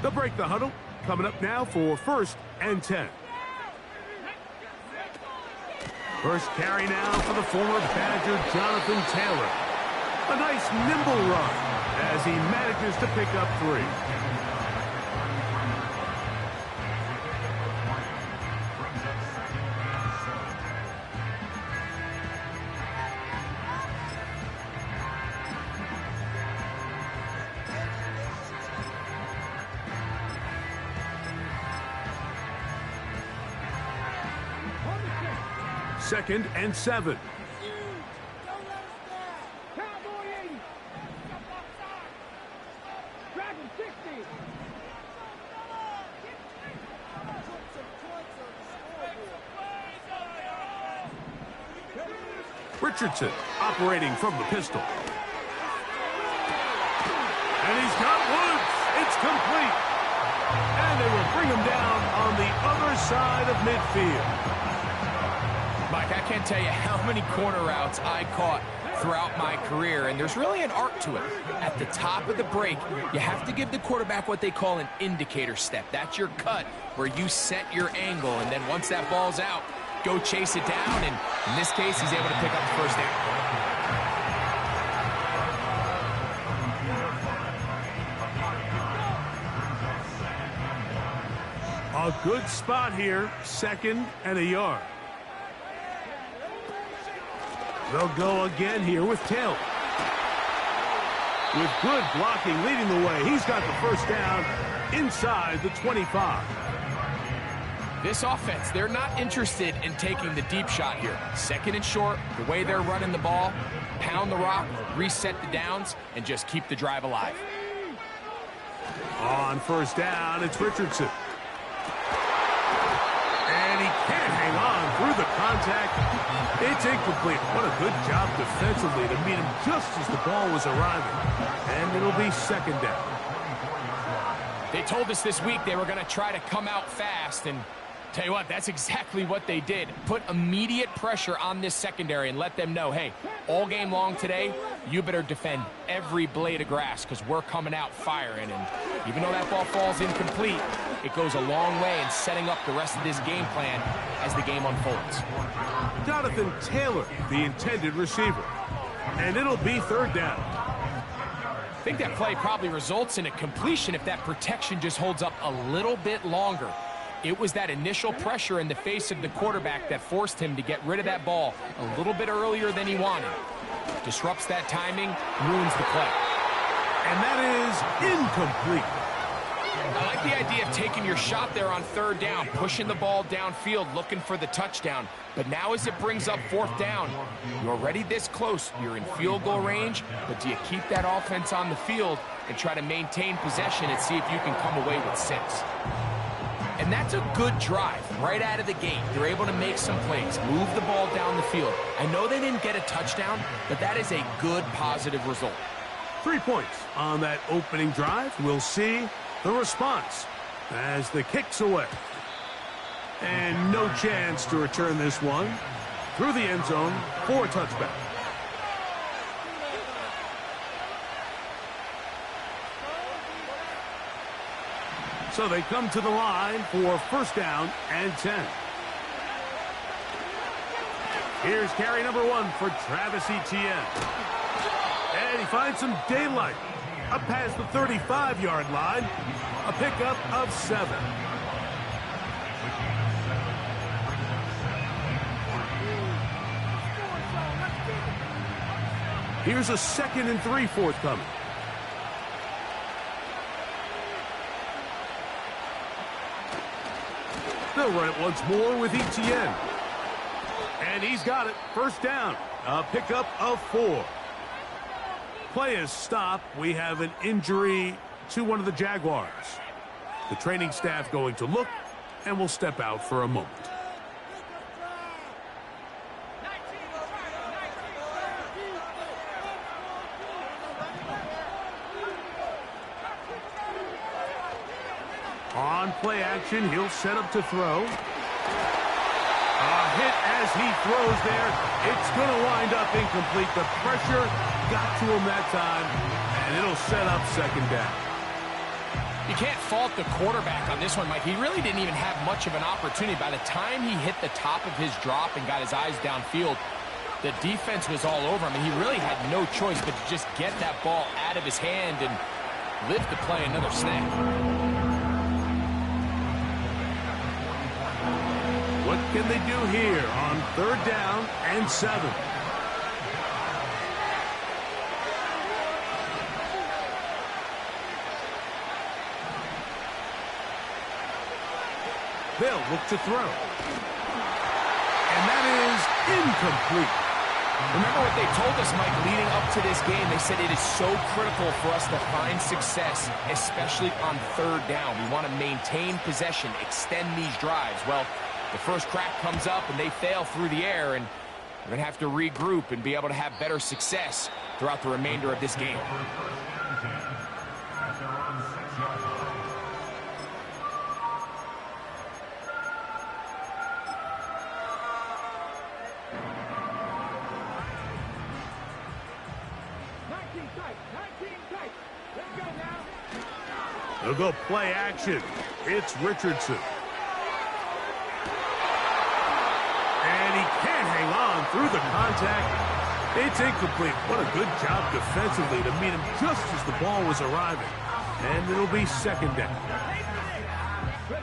They'll break the huddle. Coming up now for 1st and 10. First carry now for the former Badger, Jonathan Taylor. A nice nimble run as he manages to pick up 3. Second and 7. Richardson operating from the pistol. And he's got Woods. It's complete. And they will bring him down on the other side of midfield. Mike, I can't tell you how many corner routes I caught throughout my career, and there's really an art to it. At the top of the break, you have to give the quarterback what they call an indicator step. That's your cut, where you set your angle, and then once that ball's out, go chase it down, and in this case, he's able to pick up the first down. A good spot here, 2nd and a yard. They'll go again here with Taylor. With good blocking leading the way, he's got the first down inside the 25. This offense, they're not interested in taking the deep shot here. 2nd and short, the way they're running the ball, pound the rock, reset the downs, and just keep the drive alive. On first down, it's Richardson. And he can't hang on through the contact. It's incomplete. What a good job defensively to meet him just as the ball was arriving. And it'll be 2nd down. They told us this week they were going to try to come out fast, and tell you what, that's exactly what they did. Put immediate pressure on this secondary and let them know, hey, all game long today, you better defend every blade of grass because we're coming out firing. And even though that ball falls incomplete, it goes a long way in setting up the rest of this game plan as the game unfolds. Jonathan Taylor, the intended receiver. And it'll be 3rd down. I think that play probably results in a completion if that protection just holds up a little bit longer. It was that initial pressure in the face of the quarterback that forced him to get rid of that ball a little bit earlier than he wanted. Disrupts that timing, ruins the play. And that is incomplete. I like the idea of taking your shot there on 3rd down, pushing the ball downfield, looking for the touchdown. But now as it brings up 4th down, you're already this close. You're in field goal range, but do you keep that offense on the field and try to maintain possession and see if you can come away with 6? And that's a good drive right out of the gate. They're able to make some plays, move the ball down the field. I know they didn't get a touchdown, but that is a good, positive result. 3 points on that opening drive. We'll see the response as the kick's away. And no chance to return this one through the end zone for a touchback. So they come to the line for 1st down and 10. Here's carry number 1 for Travis Etienne. And he finds some daylight up past the 35-yard line. A pickup of 7. Here's a 2nd and 3 forthcoming. They'll run it once more with Etienne. And he's got it. 1st down. A pickup of 4. Play is stopped. We have an injury to one of the Jaguars. The training staff going to look and will step out for a moment. On play action, he'll set up to throw. A hit as he throws there. It's going to wind up incomplete. The pressure got to him that time, and it'll set up 2nd down. You can't fault the quarterback on this one, Mike. He really didn't even have much of an opportunity. By the time he hit the top of his drop and got his eyes downfield, the defense was all over him, and he really had no choice but to just get that ball out of his hand and live to play another snap. What can they do here on 3rd down and 7? They'll look to throw. And that is incomplete. Remember what they told us, Mike, leading up to this game. They said it is so critical for us to find success, especially on 3rd down. We want to maintain possession, extend these drives. Well, the first crack comes up and they fail through the air, and we're going to have to regroup and be able to have better success throughout the remainder of this game. They'll go play action. It's Richardson. And he can't hang on through the contact. It's incomplete. What a good job defensively to meet him just as the ball was arriving. And it'll be 2nd down.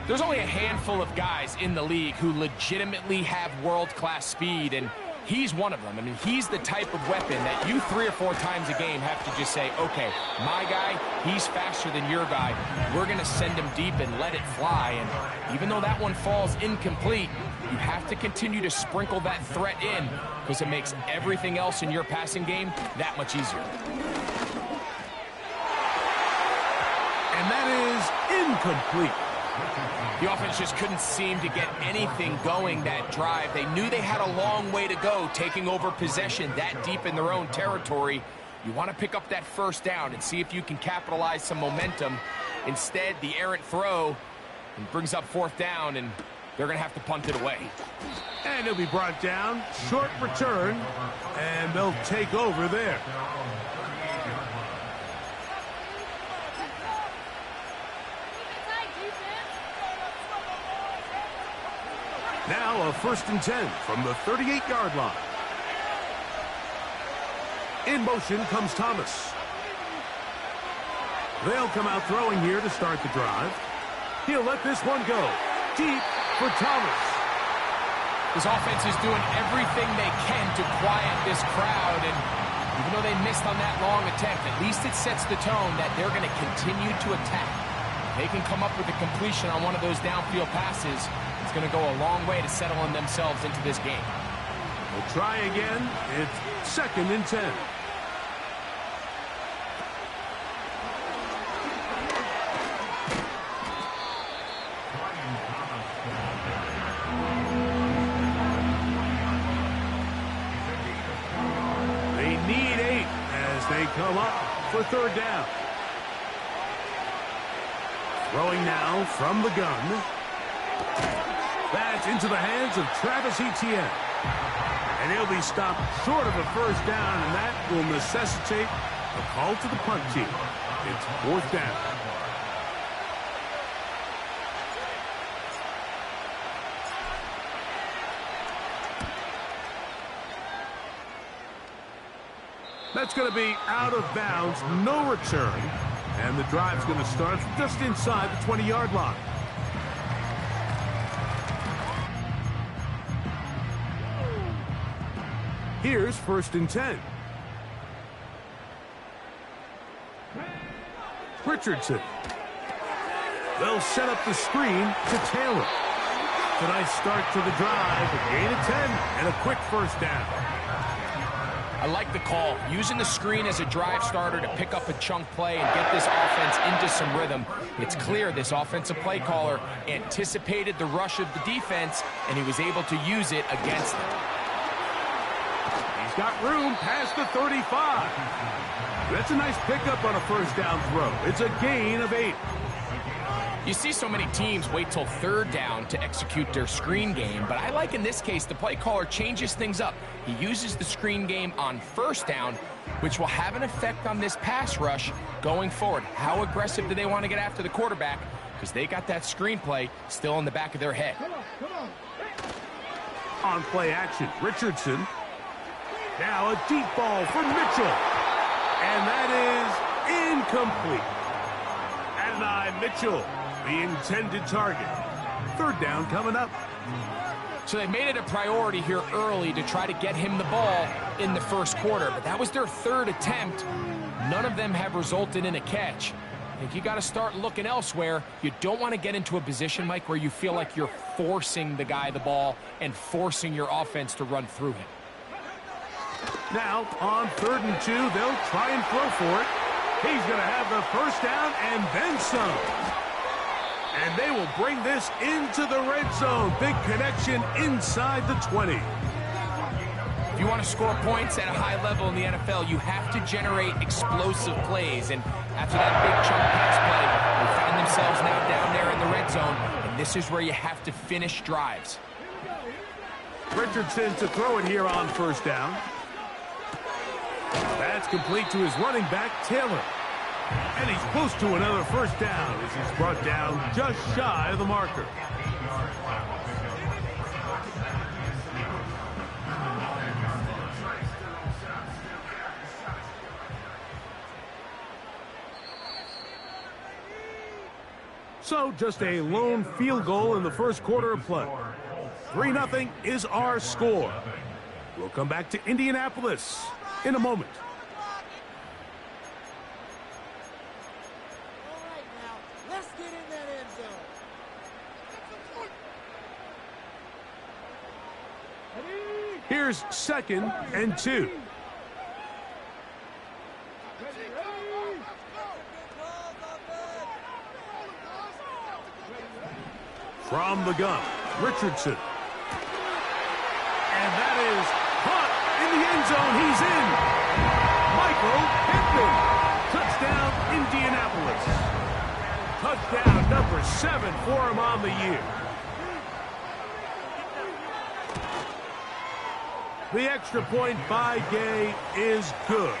There's only a handful of guys in the league who legitimately have world-class speed, and he's one of them. I mean, he's the type of weapon that you 3 or 4 times a game have to just say, okay, my guy, he's faster than your guy. We're going to send him deep and let it fly. And even though that one falls incomplete, you have to continue to sprinkle that threat in because it makes everything else in your passing game that much easier. And that is incomplete. The offense just couldn't seem to get anything going that drive. They knew they had a long way to go, taking over possession that deep in their own territory. You want to pick up that 1st down and see if you can capitalize some momentum. Instead, the errant throw brings up 4th down, and they're going to have to punt it away. And he'll be brought down. Short return, and they'll take over there. Now a 1st and 10 from the 38-yard line. In motion comes Thomas. They'll come out throwing here to start the drive. He'll let this one go. Deep for Thomas. This offense is doing everything they can to quiet this crowd, and even though they missed on that long attempt, at least it sets the tone that they're going to continue to attack. They can come up with a completion on one of those downfield passes. It's going to go a long way to settling themselves into this game. We'll try again. It's 2nd and 10. They need 8 as they come up for 3rd down. Throwing now from the gun. That's into the hands of Travis Etienne. And he'll be stopped short of a 1st down, and that will necessitate a call to the punt team. It's 4th down. That's going to be out of bounds, no return. And the drive's going to start just inside the 20-yard line. Here's 1st and 10. Richardson. They'll set up the screen to Taylor. It's a nice start to the drive, a gain of 10, and a quick 1st down. I like the call, using the screen as a drive starter to pick up a chunk play and get this offense into some rhythm. It's clear this offensive play caller anticipated the rush of the defense, and he was able to use it against them. He's got room past the 35. That's a nice pickup on a 1st down throw. It's a gain of 8. You see so many teams wait till third down to execute their screen game, but I like in this case the play caller changes things up. He uses the screen game on first down, which will have an effect on this pass rush going forward. How aggressive do they want to get after the quarterback? Because they got that screenplay still in the back of their head. On play action, Richardson. Now a deep ball for Mitchell. And that is incomplete. Adonai Mitchell, the intended target. Third down coming up. So they made it a priority here early to try to get him the ball in the first quarter, but that was their third attempt. None of them have resulted in a catch. I think you got to start looking elsewhere. You don't want to get into a position, Mike, where you feel like you're forcing the guy the ball and forcing your offense to run through him. Now, on 3rd and 2, they'll try and throw for it. He's going to have the first down and then some. And they will bring this into the red zone. Big connection inside the 20. If you want to score points at a high level in the NFL, you have to generate explosive plays. And after that big chunk pass play, they find themselves now down there in the red zone. And this is where you have to finish drives. Richardson to throw it here on first down. That's complete to his running back, Taylor. And he's close to another first down as he's brought down just shy of the marker. So just a lone field goal in the first quarter of play. 3-0 is our score. We'll come back to Indianapolis in a moment. All right, now, let's get in that end zone. Here's 2nd and 2. From the gun, Richardson. And that is caught in the end zone. He's in. Michael Pittman. Touchdown, Indianapolis. Touchdown number 7 for him on the year. The extra point by Gay is good.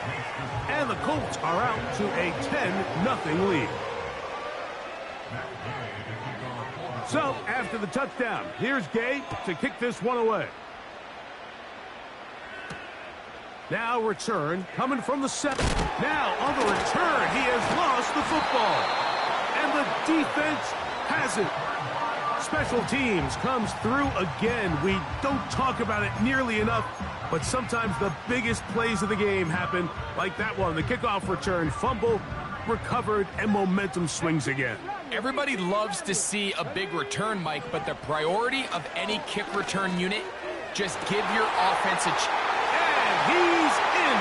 And the Colts are out to a 10-0 lead. So, after the touchdown, here's Gay to kick this one away. Now return, coming from the 7. Now, on the return, he has lost the football. And the defense has it. Special teams comes through again. We don't talk about it nearly enough, but sometimes the biggest plays of the game happen, like that one. The kickoff return, fumble, recovered, and momentum swings again. Everybody loves to see a big return, Mike, but the priority of any kick return unit, just give your offense a chance. And he's in.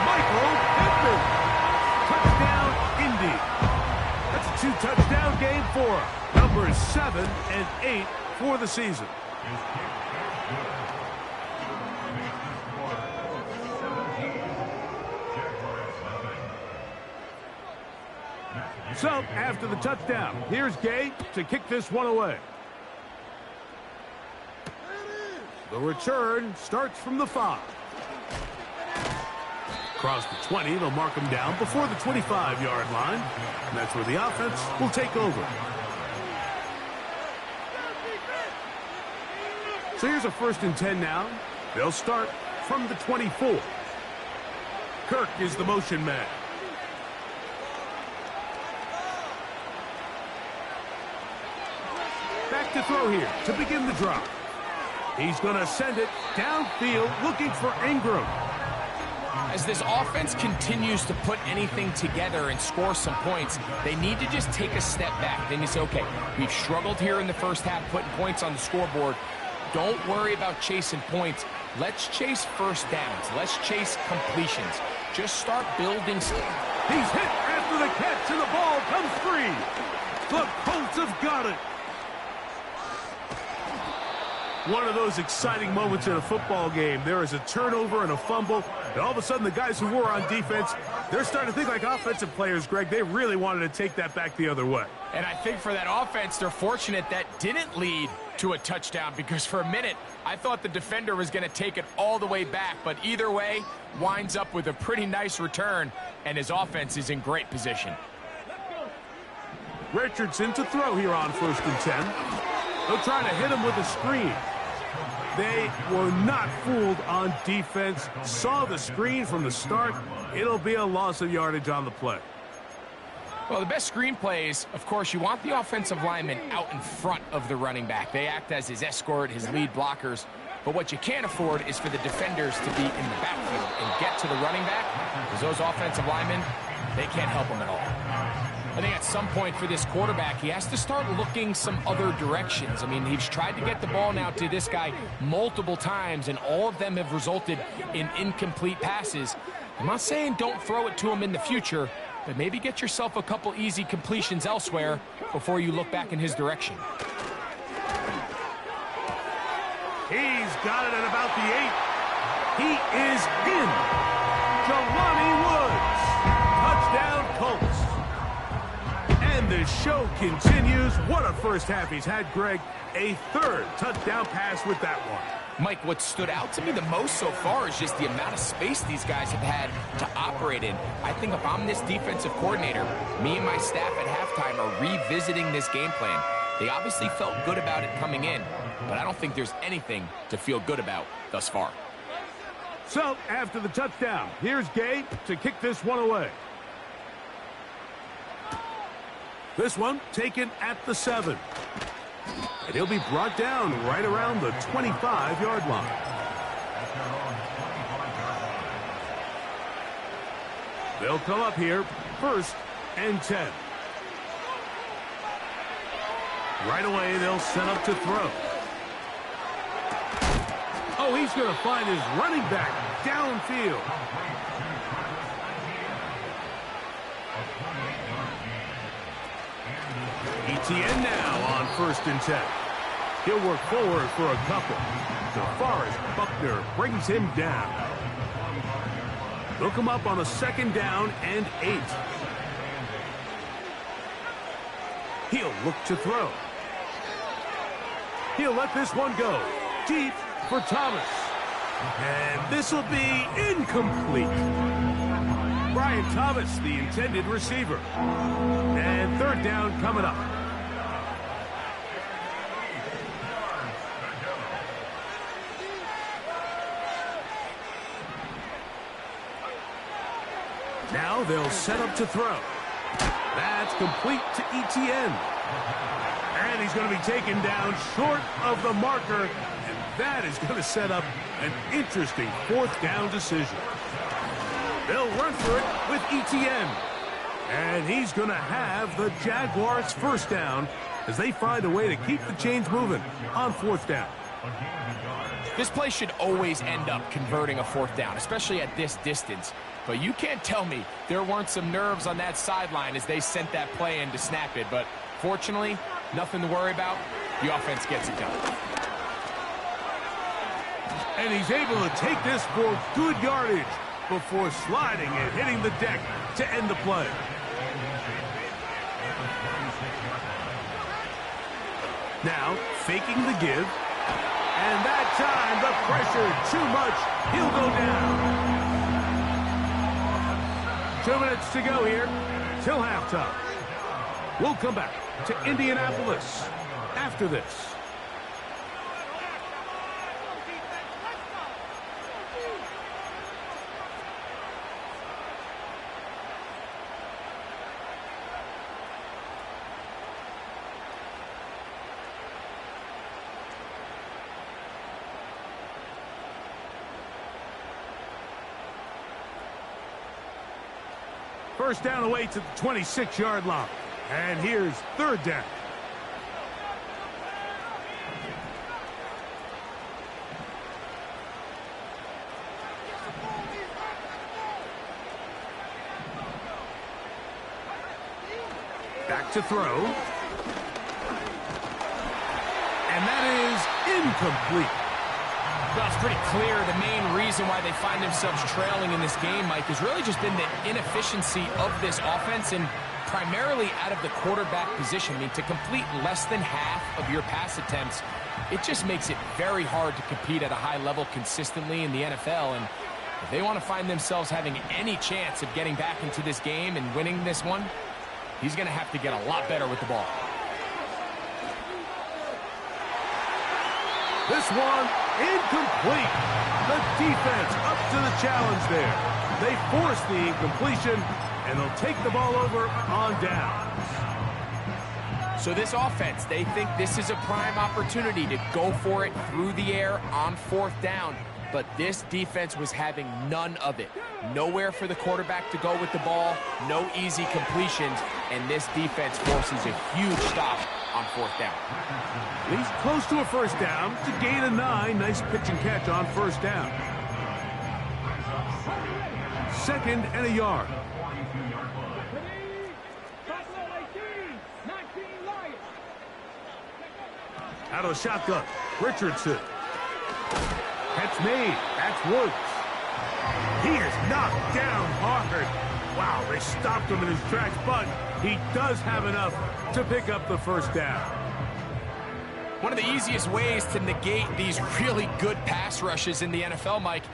Michael Pittman. Touchdown, Indy. That's a 2-touchdown game for him. Numbers 7 and 8 for the season. So, after the touchdown, here's Gay to kick this one away. The return starts from the 5. Across the 20, they'll mark him down before the 25-yard line. And that's where the offense will take over. So here's a 1st and 10 now. They'll start from the 24. Kirk is the motion man. Back to throw here to begin the drive. He's going to send it downfield looking for Ingram. As this offense continues to put anything together and score some points, they need to just take a step back. Then you say, okay, we've struggled here in the first half putting points on the scoreboard. Don't worry about chasing points. Let's chase first downs. Let's chase completions. Just start building. He's hit after the catch, and the ball comes free. The Colts have got it. One of those exciting moments in a football game. There is a turnover and a fumble, and all of a sudden the guys who were on defense They're starting to think like offensive players, Greg. They really wanted to take that back the other way. And I think for that offense, they're fortunate that didn't lead to a touchdown, because for a minute, I thought the defender was going to take it all the way back. But either way, winds up with a pretty nice return, and his offense is in great position. Richardson to throw here on 1st and 10. They'll try to hit him with a screen. They were not fooled on defense. Saw the screen from the start. It'll be a loss of yardage on the play. Well, the best screen plays, of course, you want the offensive lineman out in front of the running back. They act as his escort, his lead blockers. But what you can't afford is for the defenders to be in the backfield and get to the running back, because those offensive linemen, they can't help them at all. I think at some point for this quarterback, he has to start looking some other directions. I mean, he's tried to get the ball now to this guy multiple times, and all of them have resulted in incomplete passes. I'm not saying don't throw it to him in the future, but maybe get yourself a couple easy completions elsewhere before you look back in his direction. He's got it at about the 8. He is in. Jelani Woods. Touchdown, Colts. And the show continues. What a first half he's had, Greg. A 3rd touchdown pass with that one. Mike, what stood out to me the most so far is just the amount of space these guys have had to operate in. I think if I'm this defensive coordinator, me and my staff at halftime are revisiting this game plan. They obviously felt good about it coming in, but I don't think there's anything to feel good about thus far. So, after the touchdown, here's Gay to kick this one away. This one taken at the 7. And he'll be brought down right around the 25-yard line. They'll come up here, 1st and 10. Right away, they'll set up to throw. Oh, he's going to find his running back downfield. ETN now on 1st and 10. He'll work forward for a couple. DeForest Buckner brings him down. They'll come up on a 2nd down and 8. He'll look to throw. He'll let this one go deep for Thomas. And this will be incomplete. Brian Thomas, the intended receiver. And 3rd down coming up. Now they'll set up to throw. That's complete to ETN. And he's going to be taken down short of the marker. And that is going to set up an interesting 4th down decision. They'll run for it with ETN. And he's going to have the Jaguars' 1st down as they find a way to keep the chains moving on 4th down. This play should always end up converting a 4th down, especially at this distance. But you can't tell me there weren't some nerves on that sideline as they sent that play in to snap it. But fortunately, nothing to worry about. The offense gets it done. And he's able to take this for good yardage before sliding and hitting the deck to end the play. Now, faking the give. And that time, the pressure too much. He'll go down. 2 minutes to go here till halftime. We'll come back to Indianapolis after this. First down away to the 26-yard line. And here's 3rd down. Back to throw. And that is incomplete. Well, it's pretty clear the main reason why they find themselves trailing in this game, Mike, has really just been the inefficiency of this offense and primarily out of the quarterback position. I mean, to complete less than half of your pass attempts, it just makes it very hard to compete at a high level consistently in the NFL. And if they want to find themselves having any chance of getting back into this game and winning this one, he's going to have to get a lot better with the ball. This one, incomplete. The defense up to the challenge there. They force the incompletion, and they'll take the ball over on down. So this offense, they think this is a prime opportunity to go for it through the air on 4th down. But this defense was having none of it. Nowhere for the quarterback to go with the ball, no easy completions, and this defense forces a huge stop on 4th down. He's close to a first down to gain a 9. Nice pitch and catch on 1st down. 2nd and a yard. Out of the shotgun, Richardson. Catch made. That's Woods. He is knocked down hard. Wow, they stopped him in his tracks, but he does have enough to pick up the first down. One of the easiest ways to negate these really good pass rushes in the NFL, Mike,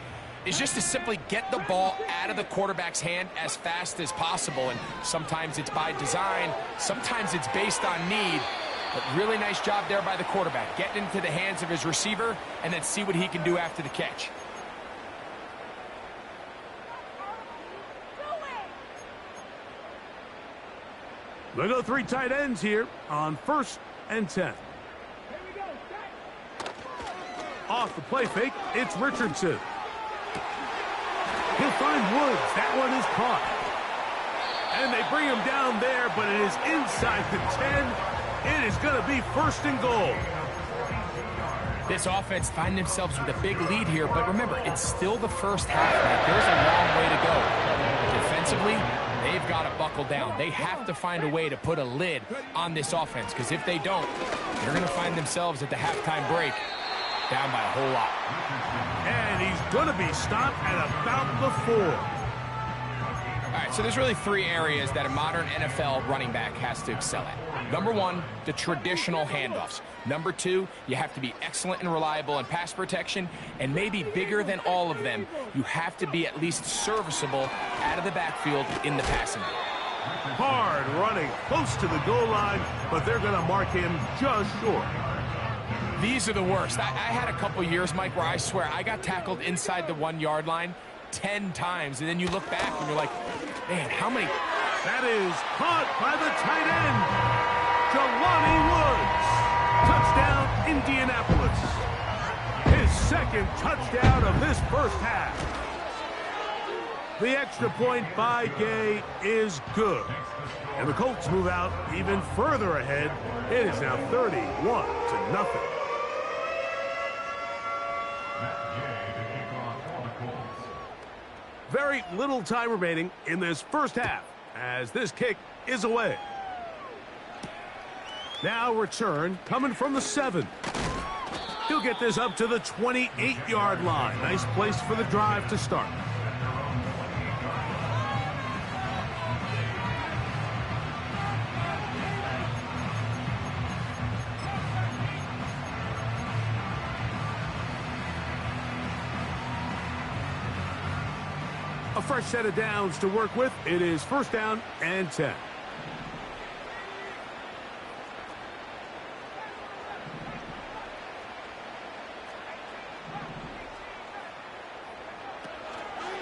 is just to simply get the ball out of the quarterback's hand as fast as possible. And sometimes it's by design, sometimes it's based on need. But really nice job there by the quarterback, getting into the hands of his receiver and then see what he can do after the catch. They go 3 tight ends here on 1st and 10. Off the play fake, it's Richardson. He'll find Woods. That one is caught. And they bring him down there, but it is inside the 10. It is going to be 1st and goal. This offense find themselves with a big lead here, but remember, it's still the first half. Like, there's a long way to go. Defensively, they've got to buckle down. They have to find a way to put a lid on this offense, because if they don't, they're going to find themselves at the halftime break down by a whole lot. And he's going to be stopped at about the 4. All right, so there's really 3 areas that a modern NFL running back has to excel at. Number 1, the traditional handoffs. Number 2, you have to be excellent and reliable in pass protection. And maybe bigger than all of them, you have to be at least serviceable out of the backfield in the passing game. Hard running, close to the goal line, but they're going to mark him just short. These are the worst. I had a couple years, Mike, where I swear I got tackled inside the 1-yard line 10 times, and then you look back and you're like, man, how many? That is caught by the tight end, Jelani Woods. Touchdown, Indianapolis. His 2nd touchdown of this first half. The extra point by Gay is good. And the Colts move out even further ahead. It is now 31-0. Very little time remaining in this first half as this kick is away. Now return coming from the 7. He'll get this up to the 28-yard line. Nice place for the drive to start. A fresh set of downs to work with. It is 1st down and 10.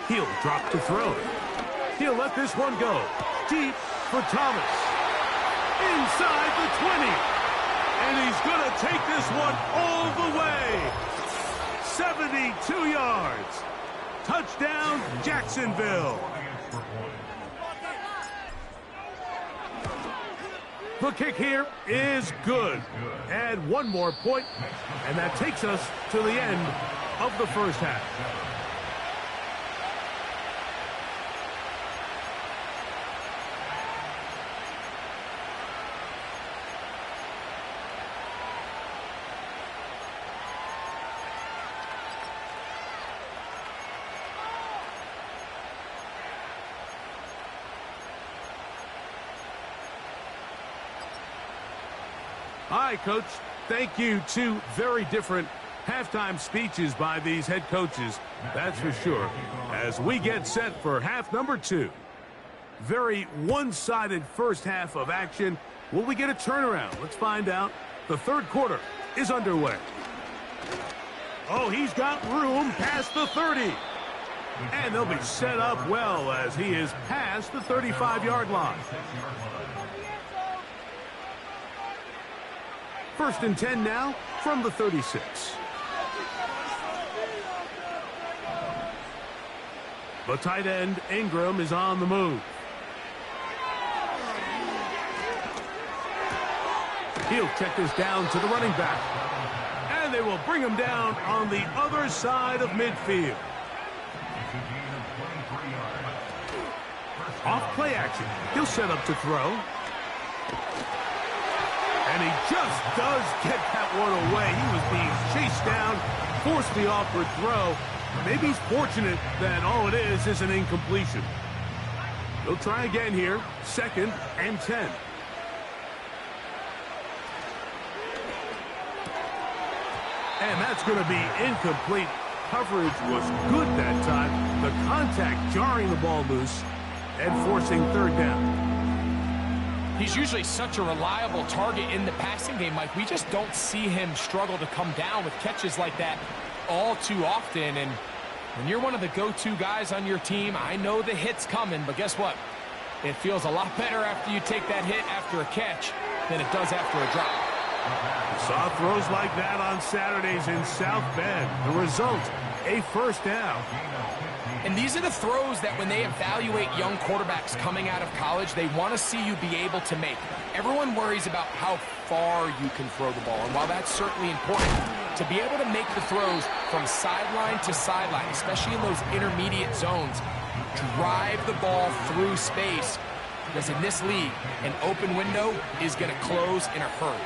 He'll drop to throw. He'll let this one go. Deep for Thomas. Inside the 20. And he's going to take this one all the way. 72 yards. Touchdown, Jacksonville. The kick here is good. And one more point, and that takes us to the end of the first half. All right, Coach. Thank you. Two very different halftime speeches by these head coaches, that's for sure, as we get set for half number 2. Very one-sided first half of action. Will we get a turnaround? Let's find out. The third quarter is underway. Oh, he's got room past the 30. And they'll be set up well as he is past the 35-yard line. First and 10 now from the 36. The tight end, Ingram, is on the move. He'll check this down to the running back. And they will bring him down on the other side of midfield. Off play action. He'll set up to throw. And he just does get that one away. He was being chased down, forced the awkward throw. Maybe he's fortunate that all it is an incompletion. He'll try again here. Second and 10. And that's going to be incomplete. Coverage was good that time. The contact jarring the ball loose and forcing third down. He's usually such a reliable target in the passing game, Mike. We just don't see him struggle to come down with catches like that all too often. And when you're one of the go-to guys on your team, I know the hit's coming, but guess what? It feels a lot better after you take that hit after a catch than it does after a drop. We saw throws like that on Saturdays in South Bend. The result, a first down. And these are the throws that when they evaluate young quarterbacks coming out of college, they want to see you be able to make. Everyone worries about how far you can throw the ball. And while that's certainly important, to be able to make the throws from sideline to sideline, especially in those intermediate zones, drive the ball through space. Because in this league, an open window is going to close in a hurry.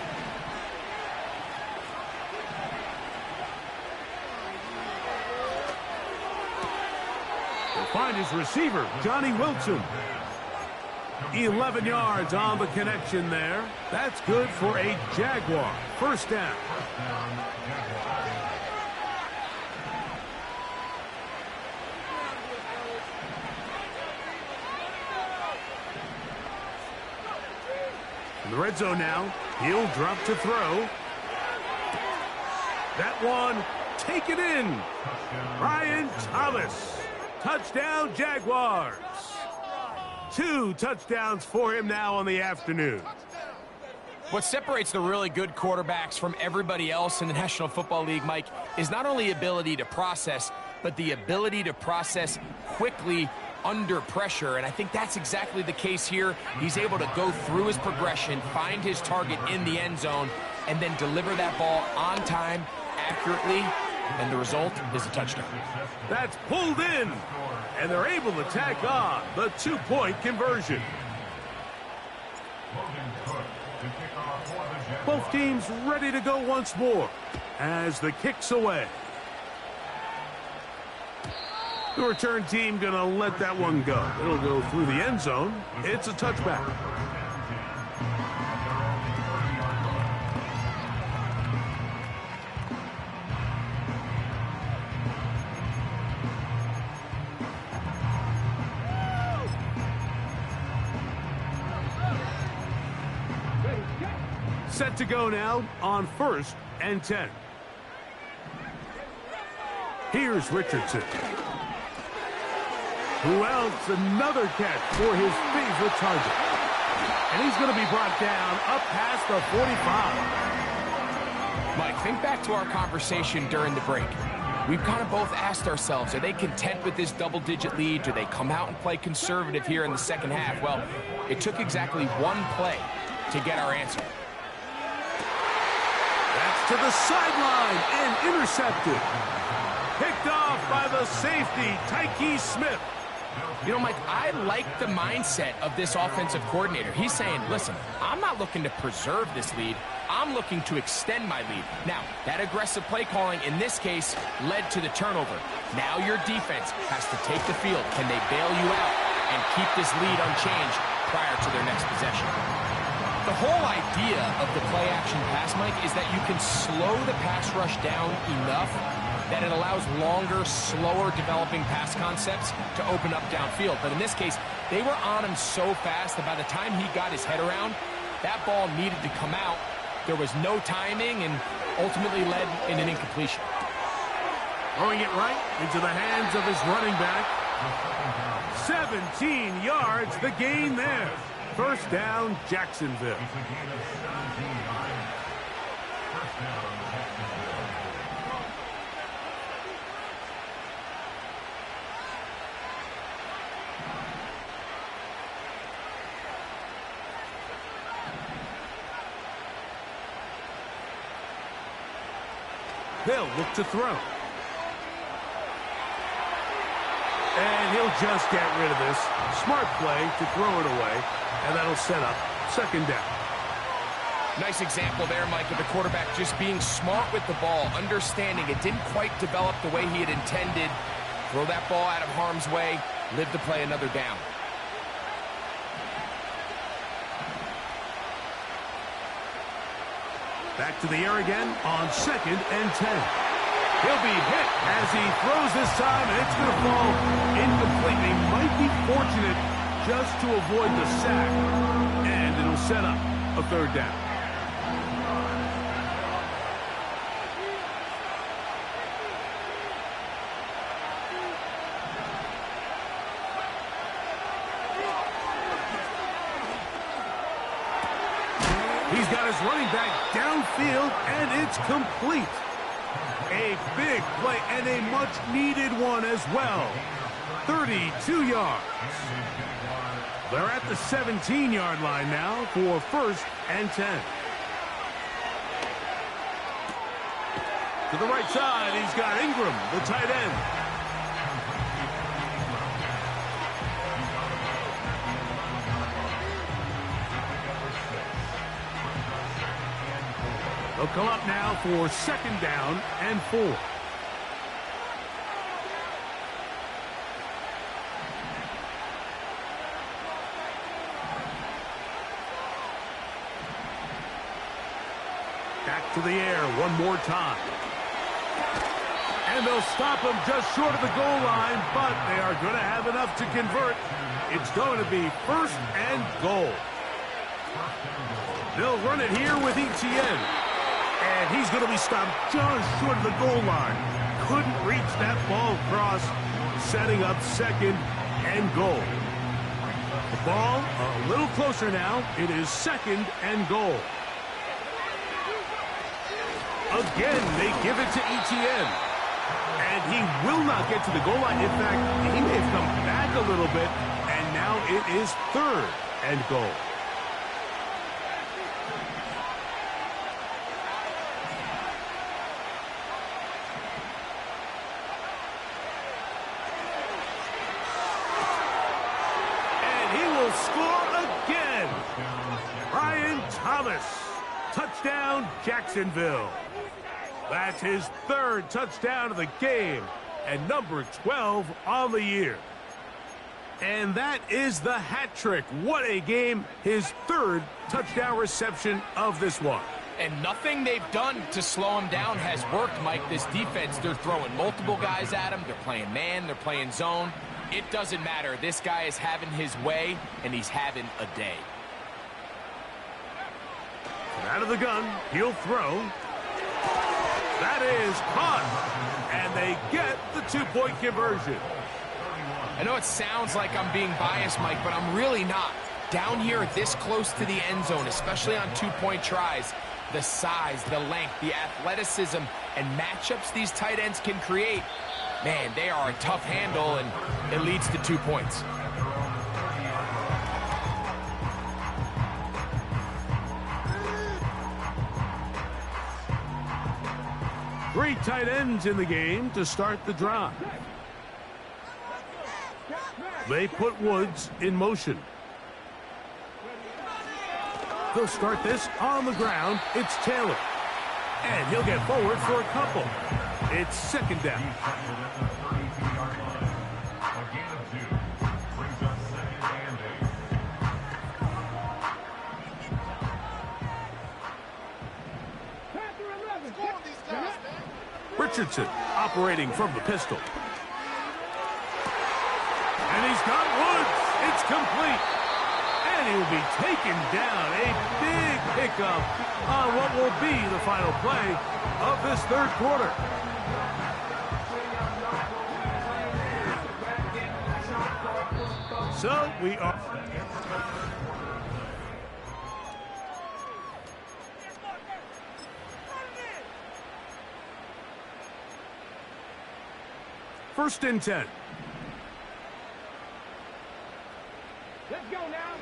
Find his receiver, Johnny Wilson. 11 yards on the connection there. That's good for a Jaguar. First down. In the red zone now. He'll drop to throw. That one, take it in. Brian Thomas. Touchdown, Jaguars. 2 touchdowns for him now on the afternoon. What separates the really good quarterbacks from everybody else in the National Football League, Mike, is not only ability to process, but the ability to process quickly under pressure. And I think that's exactly the case here. He's able to go through his progression, find his target in the end zone, and then deliver that ball on time, accurately, and the result is a touchdown. That's pulled in, and they're able to tack on the 2-point conversion. Both teams ready to go once more as the kick's away. The return team going to let that one go. It'll go through the end zone. It's a touchback. Set to go now on first and 10. Here's Richardson. Who else? Another catch for his favorite target. And he's going to be brought down up past the 45. Mike, think back to our conversation during the break. We've kind of both asked ourselves, are they content with this double-digit lead? Do they come out and play conservative here in the second half? Well, it took exactly one play to get our answer. To the sideline and intercepted. Picked off by the safety, Tyke Smith. You know, Mike, I like the mindset of this offensive coordinator. He's saying, listen, I'm not looking to preserve this lead. I'm looking to extend my lead. Now, that aggressive play calling in this case led to the turnover. Now your defense has to take the field. Can they bail you out and keep this lead unchanged prior to their next possession? The whole idea of the play-action pass, Mike, is that you can slow the pass rush down enough that it allows longer, slower developing pass concepts to open up downfield. But in this case, they were on him so fast that by the time he got his head around, that ball needed to come out. There was no timing and ultimately led in an incompletion. Throwing it right into the hands of his running back. 17 yards, the gain there. First down, Jacksonville. They'll look to throw. And he'll just get rid of this. Smart play to throw it away. And that'll set up second down. Nice example there, Mike, of the quarterback just being smart with the ball, understanding it didn't quite develop the way he had intended. Throw that ball out of harm's way, live to play another down. Back to the air again on 2nd and 10. He'll be hit as he throws this time, and it's going to fall incomplete. He might be fortunate just to avoid the sack, and it'll set up a third down. He's got his running back downfield, and it's complete. A big play and a much-needed one as well. 32 yards. They're at the 17-yard line now for 1st and 10. To the right side, he's got Ingram, the tight end. They'll come up now for 2nd down and 4. Back to the air one more time. And they'll stop him just short of the goal line, but they are going to have enough to convert. It's going to be 1st and goal. They'll run it here with Etienne. And he's going to be stopped just short of the goal line. Couldn't reach that ball across, setting up 2nd and goal. The ball a little closer now. It is 2nd and goal. Again, they give it to Etienne. And he will not get to the goal line. In fact, he may have come back a little bit. And now it is 3rd and goal. Touchdown, Jacksonville. That's his 3rd touchdown of the game and number 12 on the year. And that is the hat trick. What a game. His 3rd touchdown reception of this one. And nothing they've done to slow him down has worked, Mike. This defense, they're throwing multiple guys at him. They're playing man, they're playing zone. It doesn't matter. This guy is having his way, and he's having a day. Out of the gun, he'll throw. That is caught. And they get the 2-point conversion. I know it sounds like I'm being biased, Mike, but I'm really not. Down here this close to the end zone, especially on 2-point tries, the size, the length, the athleticism, and matchups these tight ends can create, man, they are a tough handle, and it leads to 2 points. Three tight ends in the game to start the drive. They put Woods in motion. They'll start this on the ground. It's Taylor. And he'll get forward for a couple. It's 2nd down. Richardson operating from the pistol. And he's got Woods. It's complete. And he will be taken down. A big pickup on what will be the final play of this third quarter. So we are... First and 10. Let's go now.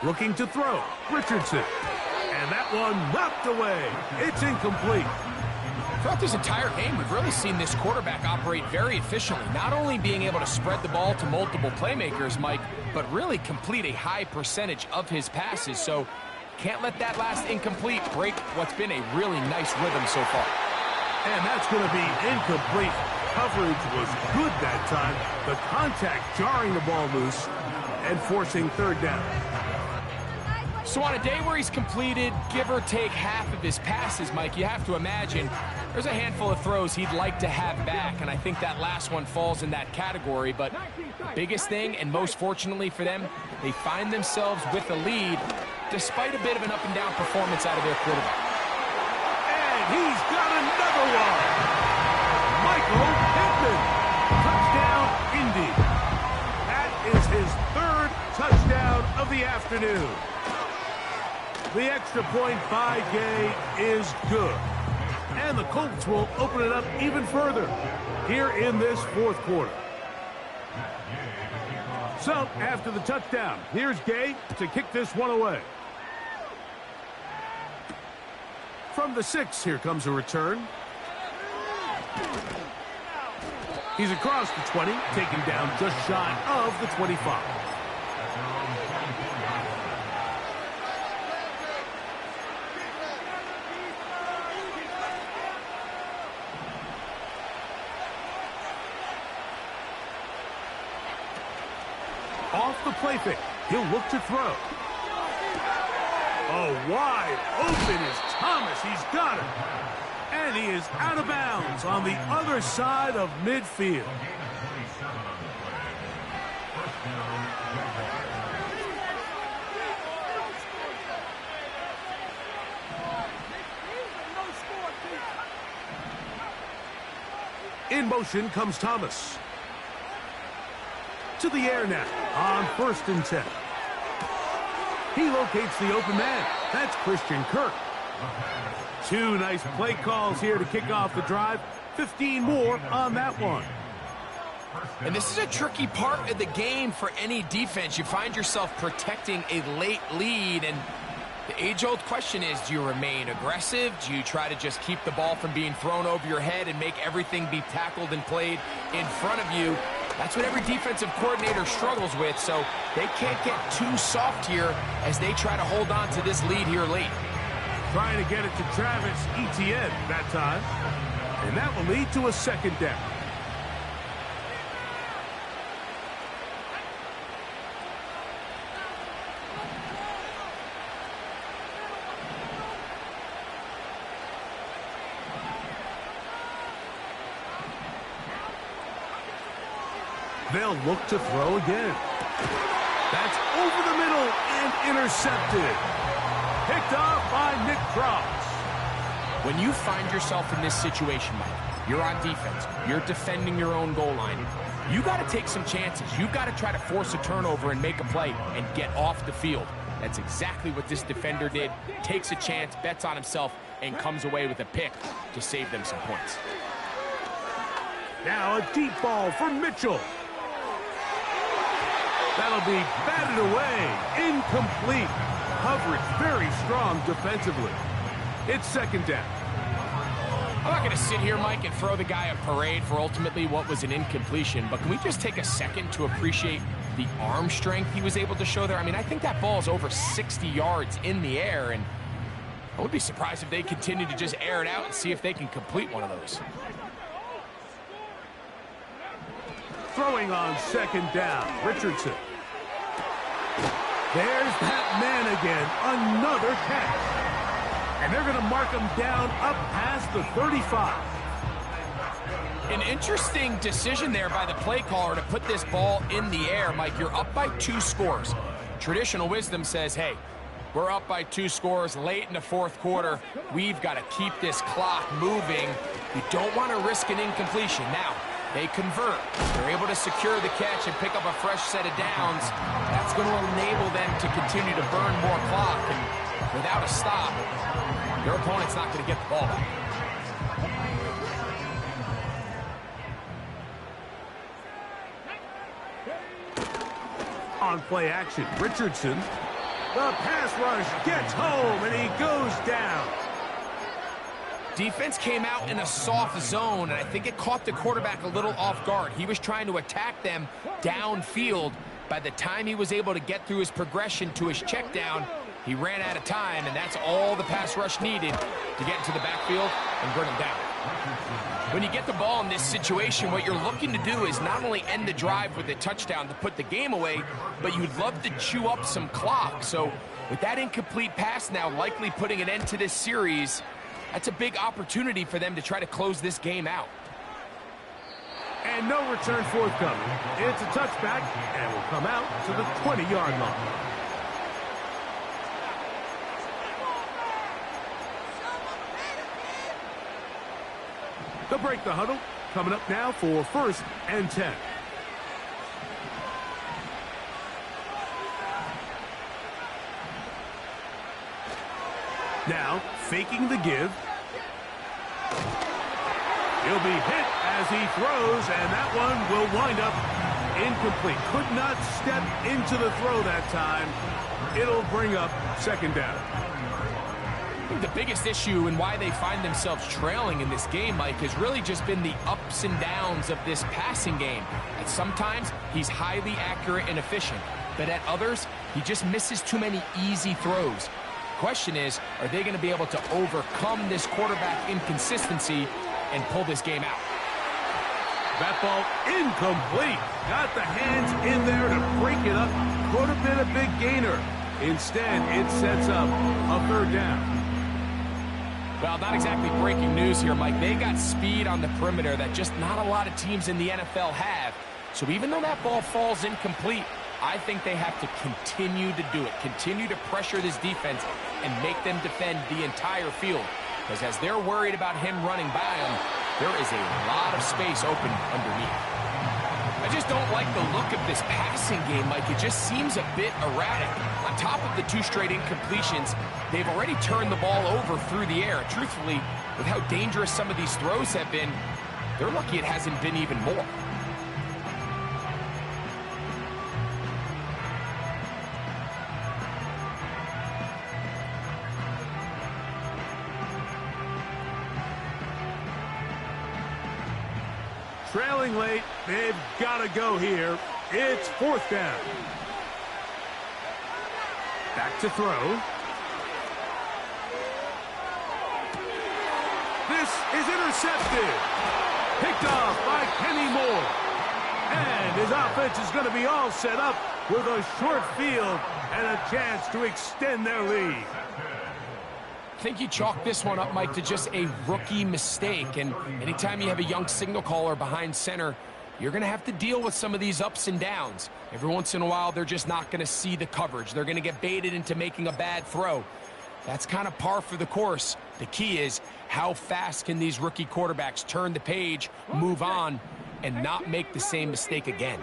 Looking to throw. Richardson. And that one knocked away. It's incomplete. Throughout this entire game, we've really seen this quarterback operate very efficiently, not only being able to spread the ball to multiple playmakers, Mike, but really complete a high percentage of his passes. So can't let that last incomplete break what's been a really nice rhythm so far. And that's going to be incomplete. Coverage was good that time. The contact jarring the ball loose and forcing third down. So on a day where he's completed, give or take half of his passes, Mike, you have to imagine there's a handful of throws he'd like to have back, and I think that last one falls in that category. But the biggest thing, and most fortunately for them, they find themselves with a lead despite a bit of an up-and-down performance out of their quarterback. And he's got another one. Michael Pittman. Touchdown, Indy. That is his third touchdown of the afternoon. The extra point by Gay is good. And the Colts will open it up even further here in this fourth quarter. So, after the touchdown, here's Gay to kick this one away. From the 6, here comes a return. He's across the 20, taken down just shy of the 25. Off the play fake, he'll look to throw. Oh, wide open is Thomas. He's got it. And he is out of bounds on the other side of midfield. In motion comes Thomas. To the air now on 1st and 10. He locates the open man. That's Christian Kirk. Two nice play calls here to kick off the drive. 15 more on that one. And this is a tricky part of the game for any defense. You find yourself protecting a late lead, and the age-old question is, do you remain aggressive? Do you try to just keep the ball from being thrown over your head and make everything be tackled and played in front of you? That's what every defensive coordinator struggles with, so they can't get too soft here as they try to hold on to this lead here late. Trying to get it to Travis Etienne that time, and that will lead to a second down. They'll look to throw again. That's over the middle and intercepted. Picked off by Nick Cross. When you find yourself in this situation, Mike, you're on defense, you're defending your own goal line, you got to take some chances. You've got to try to force a turnover and make a play and get off the field. That's exactly what this defender did. Takes a chance, bets on himself, and comes away with a pick to save them some points. Now a deep ball for Mitchell. That'll be batted away. Incomplete. Coverage very strong defensively. It's second down. I'm not going to sit here, Mike, and throw the guy a parade for ultimately what was an incompletion, but can we just take a second to appreciate the arm strength he was able to show there? I mean, I think that ball is over 60 yards in the air, and I would be surprised if they continue to just air it out and see if they can complete one of those. Throwing on second down, Richardson. There's that man again, another catch. And they're going to mark him down up past the 35. An interesting decision there by the play caller to put this ball in the air. Mike, you're up by 2 scores. Traditional wisdom says, hey, we're up by 2 scores late in the fourth quarter. We've got to keep this clock moving. You don't want to risk an incompletion. Now, they convert. They're able to secure the catch and pick up a fresh set of downs. That's going to enable them to continue to burn more clock. And without a stop, their opponent's not going to get the ball back. On play action, Richardson. The pass rush gets home, and he goes down. Defense came out in a soft zone, and I think it caught the quarterback a little off guard. He was trying to attack them downfield. By the time he was able to get through his progression to his check down, he ran out of time, and that's all the pass rush needed to get into the backfield and bring him down. When you get the ball in this situation, what you're looking to do is not only end the drive with a touchdown to put the game away, but you'd love to chew up some clock. So with that incomplete pass now likely putting an end to this series, that's a big opportunity for them to try to close this game out. And no return forthcoming. It's a touchback, and will come out to the 20-yard line. They'll break the huddle. Coming up now for 1st and 10. Now, faking the give. He'll be hit as he throws, and that one will wind up incomplete. Could not step into the throw that time. It'll bring up 2nd down. I think the biggest issue and why they find themselves trailing in this game, Mike, has really just been the ups and downs of this passing game. And sometimes he's highly accurate and efficient, but at others, he just misses too many easy throws. Question is, are they going to be able to overcome this quarterback inconsistency and pull this game out? That ball incomplete. Got the hands in there to break it up. Could have been a big gainer. Instead, it sets up a 3rd down. Well, not exactly breaking news here, Mike. They got speed on the perimeter that just not a lot of teams in the NFL have. So even though that ball falls incomplete, I think they have to continue to do it. Continue to pressure this defense and make them defend the entire field. Because as they're worried about him running by them, there is a lot of space open underneath. I just don't like the look of this passing game, Mike. It just seems a bit erratic. On top of the 2 straight incompletions, they've already turned the ball over through the air. Truthfully, with how dangerous some of these throws have been, they're lucky it hasn't been even more. Trailing late, they've got to go here. It's 4th down. Back to throw. This is intercepted. Picked off by Kenny Moore. And his offense is going to be all set up with a short field and a chance to extend their lead. I think you chalk this one up, Mike, to just a rookie mistake. And anytime you have a young signal caller behind center, you're going to have to deal with some of these ups and downs. Every once in a while, they're just not going to see the coverage. They're going to get baited into making a bad throw. That's kind of par for the course. The key is how fast can these rookie quarterbacks turn the page, move on, and not make the same mistake again.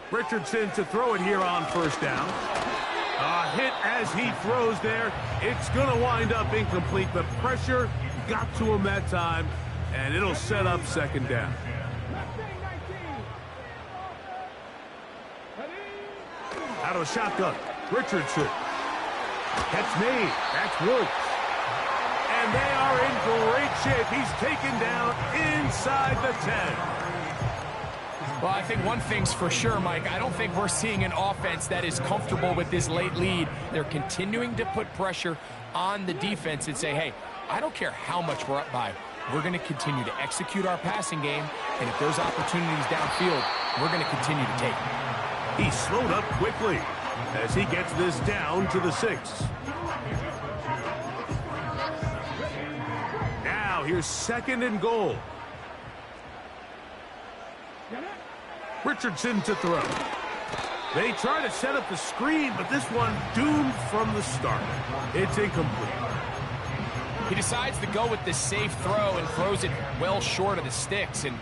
Richardson to throw it here on 1st down. A hit as he throws there. It's going to wind up incomplete. The pressure got to him that time, and it'll set up 2nd down. Out of the shotgun, Richardson. Catch made. That's Woods. And they are in great shape. He's taken down inside the 10. Well, I think one thing's for sure, Mike. I don't think we're seeing an offense that is comfortable with this late lead. They're continuing to put pressure on the defense and say, hey, I don't care how much we're up by. We're going to continue to execute our passing game, and if there's opportunities downfield, we're going to continue to take them. He slowed up quickly as he gets this down to the 6. Now here's 2nd and goal. Richardson to throw. They try to set up the screen, but this one doomed from the start. It's incomplete. He decides to go with this safe throw and throws it well short of the sticks. And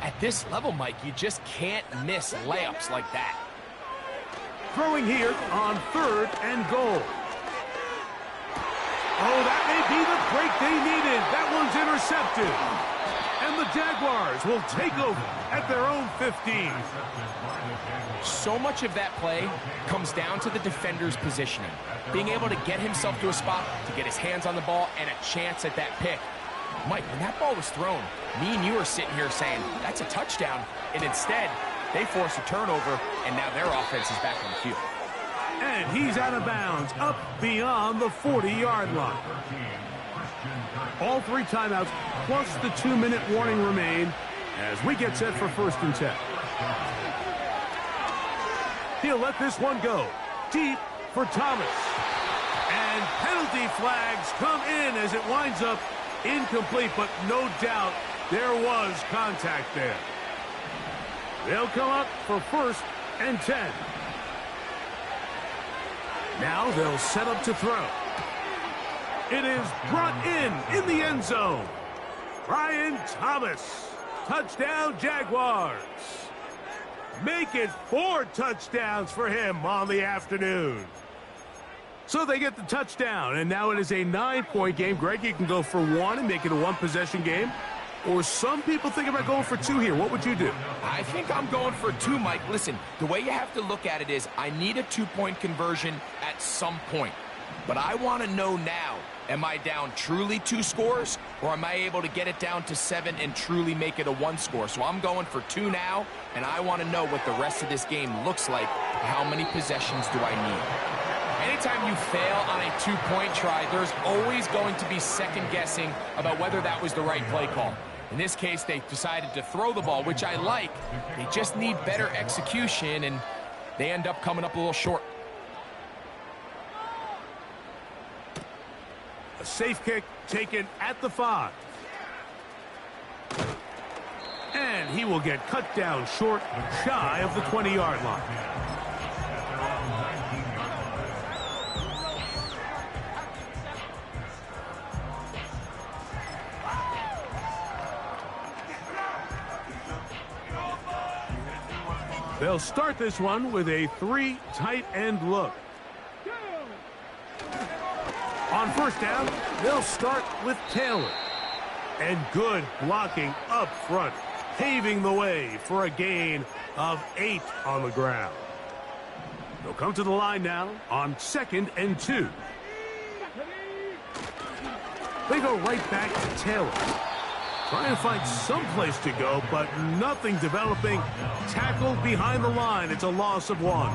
at this level, Mike, you just can't miss layups like that. Throwing here on 3rd and goal. Oh, that may be the break they needed. That one's intercepted. And the Jaguars will take over at their own 15. So much of that play comes down to the defender's positioning. Being able to get himself to a spot, to get his hands on the ball, and a chance at that pick. Mike, when that ball was thrown, me and you are sitting here saying, that's a touchdown. And instead, they force a turnover, and now their offense is back on the field. And he's out of bounds, up beyond the 40-yard line. All 3 timeouts, plus the 2-minute warning remain as we get set for 1st and 10. He'll let this one go deep for Thomas. And penalty flags come in as it winds up incomplete, but no doubt there was contact there. They'll come up for 1st and 10. Now they'll set up to throw. It is brought in the end zone. Brian Thomas. Touchdown, Jaguars. Make it 4 touchdowns for him on the afternoon. So they get the touchdown, and now it is a 9-point game. Greg, you can go for 1 and make it a 1-possession game. Or some people think about going for 2 here. What would you do? I think I'm going for 2, Mike. Listen, the way you have to look at it is I need a 2-point conversion at some point. But I want to know now, am I down truly 2 scores, or am I able to get it down to 7 and truly make it a 1 score? So I'm going for 2 now, and I want to know what the rest of this game looks like. How many possessions do I need? Anytime you fail on a 2-point try, there's always going to be second guessing about whether that was the right play call. In this case, they decided to throw the ball, which I like. They just need better execution, and they end up coming up a little short. A safe kick taken at the 5. And he will get cut down short, shy of the 20-yard line. They'll start this one with a 3 tight end look. On 1st down, they'll start with Taylor. And good blocking up front, paving the way for a gain of 8 on the ground. They'll come to the line now on 2nd and 2. They go right back to Taylor. Trying to find some place to go, but nothing developing. Tackled behind the line. It's a loss of 1.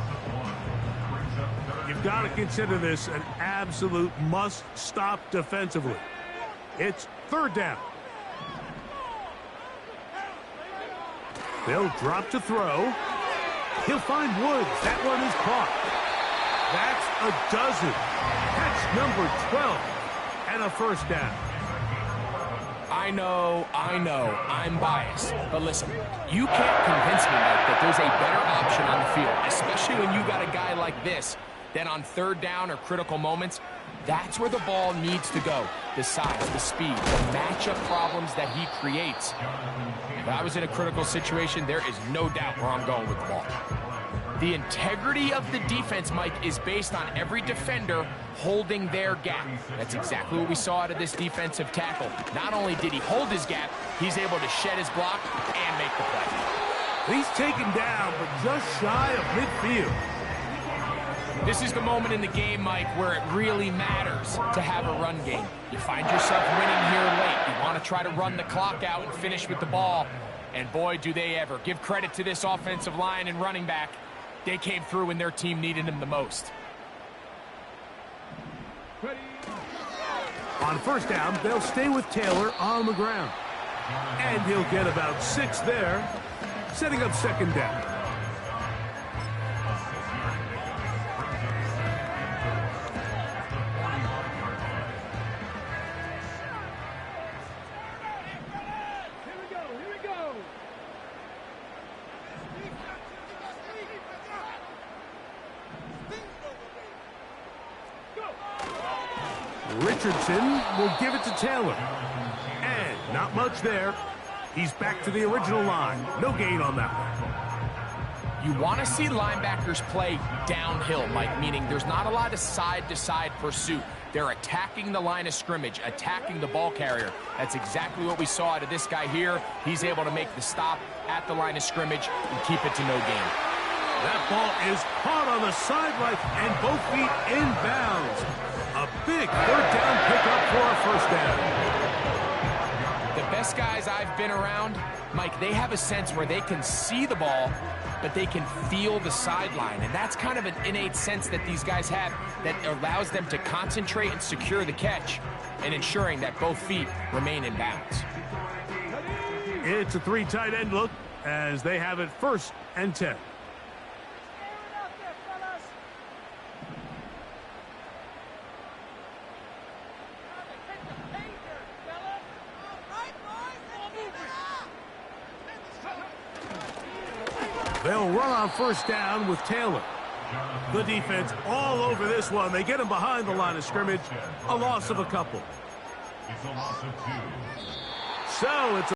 You've got to consider this an absolute must-stop defensively. It's 3rd down. They'll drop to throw. He'll find Woods. That one is caught. That's a dozen. Catch number 12 and a 1st down. I know, I'm biased. But listen, you can't convince me, Mike, that there's a better option on the field, especially when you got a guy like this, that on 3rd down or critical moments, that's where the ball needs to go. The size, the speed, the matchup problems that he creates. If I was in a critical situation, there is no doubt where I'm going with the ball. The integrity of the defense, Mike, is based on every defender holding their gap. That's exactly what we saw out of this defensive tackle. Not only did he hold his gap, he's able to shed his block and make the play. He's taken down, but just shy of midfield. This is the moment in the game, Mike, where it really matters to have a run game. You find yourself winning here late. You want to try to run the clock out and finish with the ball. And boy, do they ever. Give credit to this offensive line and running back. They came through when their team needed them the most. On 1st down, they'll stay with Taylor on the ground. And he'll get about 6 there, setting up 2nd down. Richardson will give it to Taylor. And not much there. He's back to the original line. No gain on that one. You want to see linebackers play downhill, Mike, meaning there's not a lot of side-to-side pursuit. They're attacking the line of scrimmage, attacking the ball carrier. That's exactly what we saw out of this guy here. He's able to make the stop at the line of scrimmage and keep it to no gain. That ball is caught on the sideline and both feet inbounds. A big third down pickup for a first down. The best guys I've been around, Mike, they have a sense where they can see the ball, but they can feel the sideline. And that's kind of an innate sense that these guys have that allows them to concentrate and secure the catch and ensuring that both feet remain in bounds. It's a 3 tight end look as they have it 1st and 10. They'll run on 1st down with Taylor. The defense all over this one. They get him behind the line of scrimmage. A loss of a couple. So it's